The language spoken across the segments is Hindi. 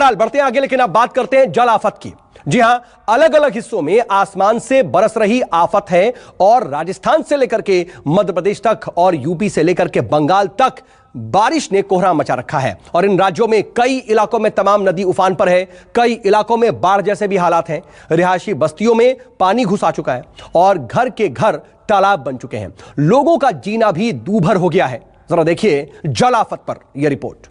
फिलहाल बढ़ते हैं आगे, लेकिन अब बात करते हैं जल आफत की। जी हां, अलग अलग हिस्सों में आसमान से बरस रही आफत है और राजस्थान से लेकर के मध्य प्रदेश तक और यूपी से लेकर के बंगाल तक बारिश ने कोहराम मचा रखा है। और इन राज्यों में कई इलाकों में तमाम नदी उफान पर है, कई इलाकों में बाढ़ जैसे भी हालात हैं। रिहायशी बस्तियों में पानी घुस आ चुका है और घर के घर तालाब बन चुके हैं। लोगों का जीना भी दूभर हो गया है। जरा देखिए जल आफत पर यह रिपोर्ट।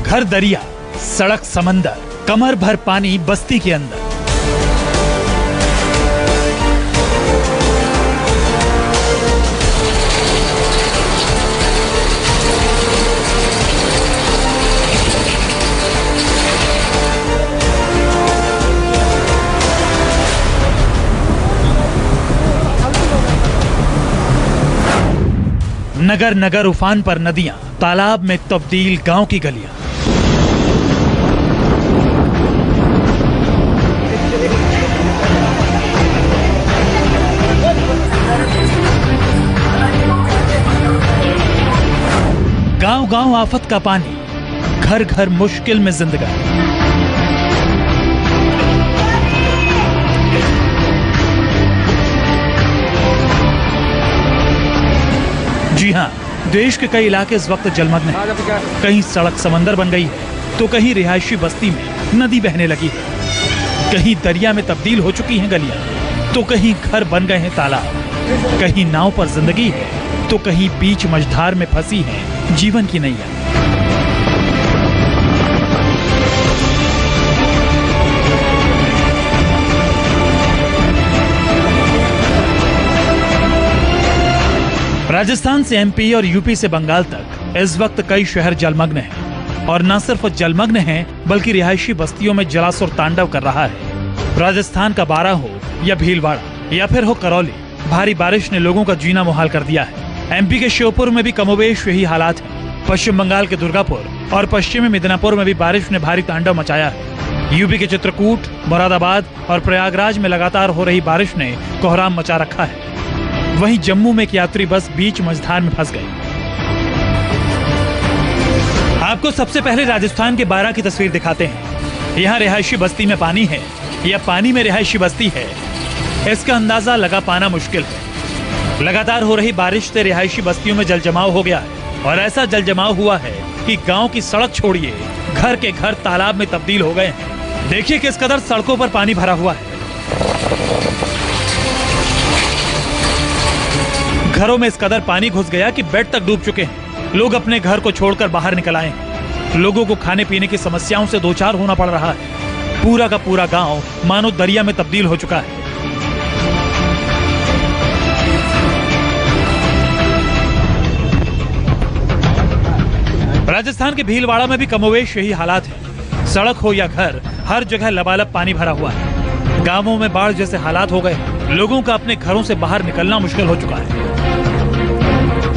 घर दरिया, सड़क समंदर, कमर भर पानी बस्ती के अंदर। नगर नगर उफान पर नदियां, तालाब में तब्दील गांव की गलियां। गांव गांव आफत का पानी, घर घर मुश्किल में जिंदगानी। जी हां, देश के कई इलाके इस वक्त जलमग्न हैं। कहीं सड़क समंदर बन गई है तो कहीं रिहायशी बस्ती में नदी बहने लगी है। कहीं दरिया में तब्दील हो चुकी हैं गलियां तो कहीं घर बन गए हैं तालाब। कहीं नाव पर जिंदगी है तो कहीं बीच मझधार में फंसी है जीवन की नैया। राजस्थान से एमपी और यूपी से बंगाल तक इस वक्त कई शहर जलमग्न हैं और न सिर्फ जलमग्न हैं बल्कि रिहायशी बस्तियों में जलासुर तांडव कर रहा है। राजस्थान का बारां हो या भीलवाड़ा या फिर हो करौली, भारी बारिश ने लोगों का जीना मुहाल कर दिया है। एमपी के श्योपुर में भी कमोबेश यही हालात हैं। पश्चिम बंगाल के दुर्गापुर और पश्चिमी मिदनापुर में भी बारिश ने भारी तांडव मचाया है। यूपी के चित्रकूट, मुरादाबाद और प्रयागराज में लगातार हो रही बारिश ने कोहराम मचा रखा है। वहीं जम्मू में एक यात्री बस बीच मझधार में फंस गई। आपको सबसे पहले राजस्थान के बारां की तस्वीर दिखाते हैं। यहाँ रिहायशी बस्ती में पानी है या पानी में रिहायशी बस्ती है, इसका अंदाजा लगा पाना मुश्किल है। लगातार हो रही बारिश से रिहायशी बस्तियों में जल जमाव हो गया है और ऐसा जल जमाव हुआ है कि गांव की सड़क छोड़िए, घर के घर तालाब में तब्दील हो गए हैं। देखिए किस कदर सड़कों पर पानी भरा हुआ है। घरों में इस कदर पानी घुस गया कि बेड तक डूब चुके हैं। लोग अपने घर को छोड़कर बाहर निकल आए हैं। लोगों को खाने पीने की समस्याओं से दो चार होना पड़ रहा है। पूरा का पूरा गांव मानो दरिया में तब्दील हो चुका है। राजस्थान के भीलवाड़ा में भी कमोवेश यही हालात है। सड़क हो या घर, हर जगह लबालब पानी भरा हुआ है। गांवों में बाढ़ जैसे हालात हो गए। लोगों का अपने घरों से बाहर निकलना मुश्किल हो चुका है।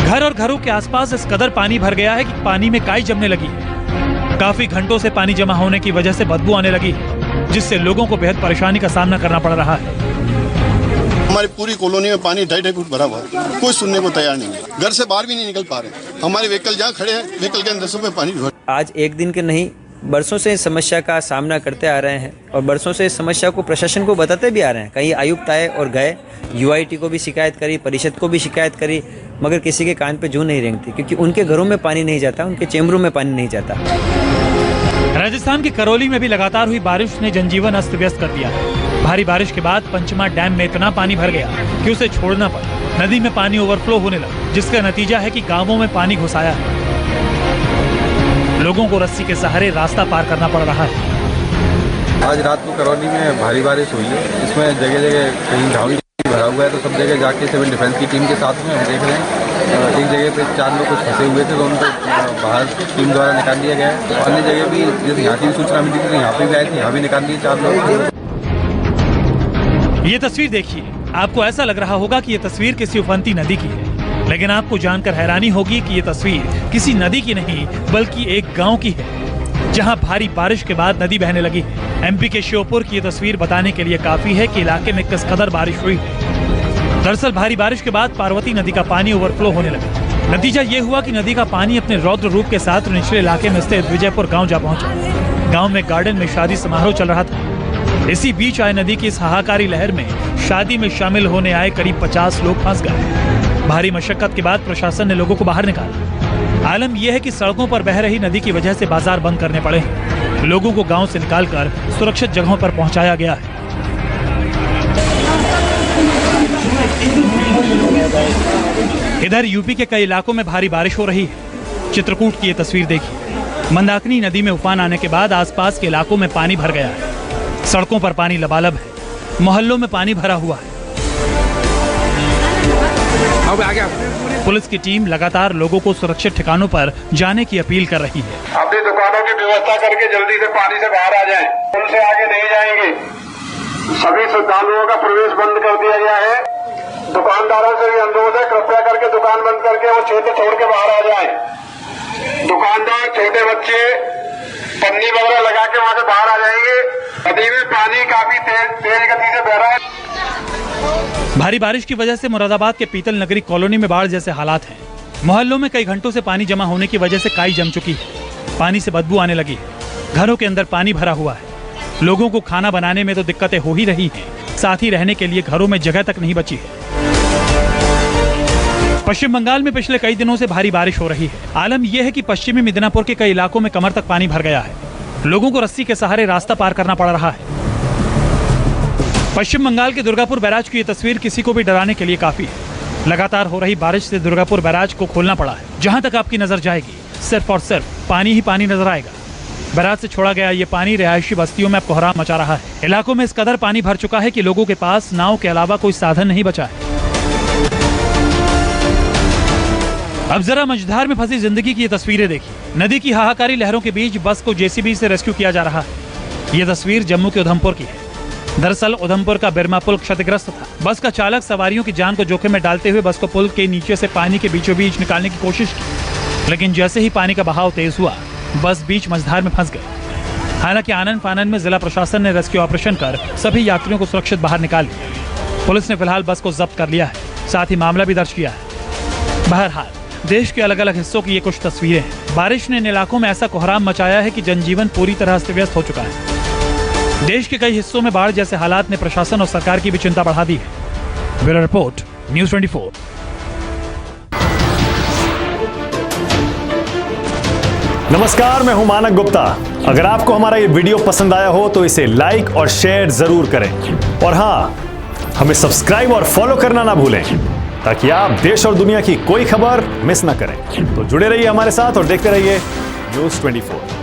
घर और घरों के आसपास इस कदर पानी भर गया है कि पानी में काई जमने लगी है। काफी घंटों से पानी जमा होने की वजह से बदबू आने लगी है, जिससे लोगों को बेहद परेशानी का सामना करना पड़ रहा है। हमारी पूरी कॉलोनी में पानी 2.5 फुट भरा हुआ है। कोई सुनने को तैयार नहीं है। घर से बाहर भी नहीं निकल पा रहे। हमारे व्हीकल जहाँ खड़े हैं, व्हीकल के अंदर से पानी भर। आज एक दिन के नहीं, बरसों से इस समस्या का सामना करते आ रहे हैं और बरसों से इस समस्या को प्रशासन को बताते भी आ रहे हैं। कहीं आयुक्त आए और गए, यूआईटी को भी शिकायत करी, परिषद को भी शिकायत करी, मगर किसी के कान पे जूं नहीं रेंगती, क्योंकि उनके घरों में पानी नहीं जाता, उनके चेम्बरों में पानी नहीं जाता। राजस्थान के करौली में भी लगातार हुई बारिश ने जनजीवन अस्त व्यस्त कर दिया है। भारी बारिश के बाद पंचमा डैम में इतना पानी भर गया कि उसे छोड़ना पड़ा। नदी में पानी ओवरफ्लो होने लगा, जिसका नतीजा है कि गांवों में पानी घुस आया है। लोगों को रस्सी के सहारे रास्ता पार करना पड़ रहा है। आज रात को करौली में भारी बारिश हुई है। इसमें जगह जगह कहीं गाँव भरा हुआ है, तो सब जगह जाके सिविल डिफेंस की टीम के साथ में हम देख रहे हैं। एक जगह पे 4 लोग कुछ फंसे हुए थे तो उनको बाहर टीम द्वारा निकाल दिया गया है। अन्य जगह भी जैसे यहाँ की सूचना मिली थी तो यहाँ पे भी आए थे, यहाँ भी निकाल दिए 4 लोग। ये तस्वीर देखिए, आपको ऐसा लग रहा होगा कि ये तस्वीर किसी उफनती नदी की है, लेकिन आपको जानकर हैरानी होगी कि ये तस्वीर किसी नदी की नहीं बल्कि एक गांव की है, जहां भारी बारिश के बाद नदी बहने लगी है। एमपी के श्योपुर की ये तस्वीर बताने के लिए काफी है कि इलाके में किस कदर बारिश हुई है। दरअसल भारी बारिश के बाद पार्वती नदी का पानी ओवरफ्लो होने लगा। नतीजा ये हुआ कि नदी का पानी अपने रौद्र रूप के साथ निचले इलाके में स्थित विजयपुर गांव जा पहुंचा। गांव में गार्डन में शादी समारोह चल रहा था। इसी बीच आए नदी की इस हाहाकारी लहर में शादी में शामिल होने आए करीब 50 लोग फंस गए। भारी मशक्कत के बाद प्रशासन ने लोगों को बाहर निकाला। आलम यह है कि सड़कों पर बह रही नदी की वजह से बाजार बंद करने पड़े हैं। लोगों को गांव से निकालकर सुरक्षित जगहों पर पहुंचाया गया है। इधर यूपी के कई इलाकों में भारी बारिश हो रही है। चित्रकूट की ये तस्वीर देखिए। मंदाकिनी नदी में उफान आने के बाद आसपास के इलाकों में पानी भर गया है। सड़कों पर पानी लबालब है। मोहल्लों में पानी भरा हुआ है। पुलिस की टीम लगातार लोगों को सुरक्षित ठिकानों पर जाने की अपील कर रही है। अपनी दुकानों की व्यवस्था करके जल्दी से पानी से बाहर आ जाएं। पुल से आगे नहीं जाएंगे। सभी श्रद्धालुओं का प्रवेश बंद कर दिया गया है। दुकानदारों से भी अनुरोध है, कृपया करके दुकान बंद करके वो क्षेत्र छोड़ के बाहर आ जाएं। दुकानदार, छोटे बच्चे पन्नी वगैरह लगा के वहां से बाहर आ जाएंगे। नदी में पानी काफी तेज गति से बह रहा है। भारी बारिश की वजह से मुरादाबाद के पीतल नगरी कॉलोनी में बाढ़ जैसे हालात हैं। मोहल्लों में कई घंटों से पानी जमा होने की वजह से काई जम चुकी है। पानी से बदबू आने लगी है। घरों के अंदर पानी भरा हुआ है। लोगों को खाना बनाने में तो दिक्कतें हो ही रही हैं, साथ ही रहने के लिए घरों में जगह तक नहीं बची है। पश्चिम बंगाल में पिछले कई दिनों से भारी बारिश हो रही है। आलम यह है कि पश्चिमी मिदनापुर के कई इलाकों में कमर तक पानी भर गया है। लोगों को रस्सी के सहारे रास्ता पार करना पड़ रहा है। पश्चिम बंगाल के दुर्गापुर बैराज की यह तस्वीर किसी को भी डराने के लिए काफी है। लगातार हो रही बारिश से दुर्गापुर बैराज को खोलना पड़ा है। जहां तक आपकी नजर जाएगी सिर्फ और सिर्फ पानी ही पानी नजर आएगा। बैराज से छोड़ा गया ये पानी रिहायशी बस्तियों में अब कोहराम मचा रहा है। इलाकों में इस कदर पानी भर चुका है कि लोगों के पास नाव के अलावा कोई साधन नहीं बचा है। अब जरा मझधार में फंसी जिंदगी की ये तस्वीरें देखिए। नदी की हाहाकारी लहरों के बीच बस को जेसीबी से रेस्क्यू किया जा रहा है। ये तस्वीर जम्मू के उधमपुर की है। दरअसल उधमपुर का बिरमा पुल क्षतिग्रस्त था। बस का चालक सवारियों की जान को जोखिम में डालते हुए बस को पुल के नीचे से पानी के बीचों बीच निकालने की कोशिश की, लेकिन जैसे ही पानी का बहाव तेज हुआ बस बीच मझधार में फंस गई। हालांकि आनन फानन में जिला प्रशासन ने रेस्क्यू ऑपरेशन कर सभी यात्रियों को सुरक्षित बाहर निकाल लिया। पुलिस ने फिलहाल बस को जब्त कर लिया है, साथ ही मामला भी दर्ज किया है। बहरहाल देश के अलग अलग हिस्सों की ये कुछ तस्वीरें हैं। बारिश ने इन इलाकों में ऐसा कोहराम मचाया है कि जनजीवन पूरी तरह अस्त व्यस्त हो चुका है। देश के कई हिस्सों में बाढ़ जैसे हालात ने प्रशासन और सरकार की भी चिंता बढ़ा दी है। Bureau report, news 24। नमस्कार, मैं हूं मानक गुप्ता। अगर आपको हमारा ये वीडियो पसंद आया हो तो इसे लाइक और शेयर जरूर करें, और हाँ, हमें सब्सक्राइब और फॉलो करना ना भूलें ताकि आप देश और दुनिया की कोई खबर मिस ना करें। तो जुड़े रहिए हमारे साथ और देखते रहिए न्यूज़ 24।